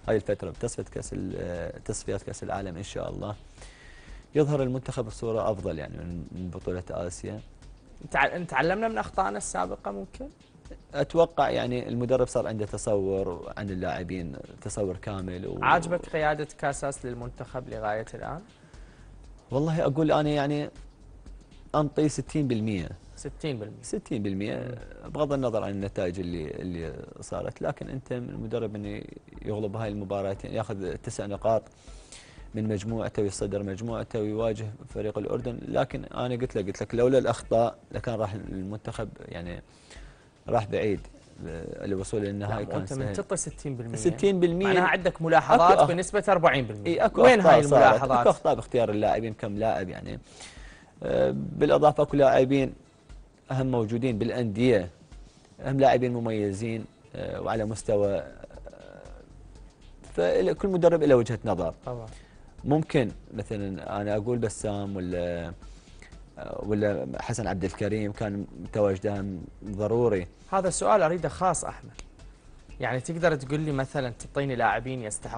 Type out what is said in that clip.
هاي الفترة تصفيات كأس العالم إن شاء الله يظهر المنتخب بصورة أفضل يعني من بطولة آسيا. تعلمنا من أخطائنا السابقة ممكن؟ أتوقع يعني المدرب صار عنده تصور عن اللاعبين، تصور كامل عاجبك قيادة كاساس للمنتخب لغاية الآن؟ والله أقول أنا يعني أنطي 60%. 60%. بغض النظر عن النتائج اللي صارت، لكن أنت من المدرب أنه يغلب هاي المباراتين، يعني ياخذ 9 نقاط من مجموعته ويصدر مجموعته ويواجه فريق الأردن. لكن أنا قلت لك لولا الأخطاء لكان راح المنتخب يعني راح بعيد، الوصول للنهائي كان أنت من سهل. تعطي 60% 60% معناها عندك ملاحظات بنسبة 40%. اكو وين هاي الملاحظات؟ اكو الملاحظات؟ اخطاء باختيار اللاعبين، كم لاعب يعني. بالاضافه اكو لاعبين هم موجودين بالانديه، هم لاعبين مميزين وعلى مستوى، فكل مدرب له وجهه نظر. طبعا ممكن مثلا انا اقول بسام ولا حسن عبد الكريم كان تواجدهم ضروري. هذا السؤال اريده خاص احمد، يعني تقدر تقول لي مثلا تعطيني لاعبين يستحق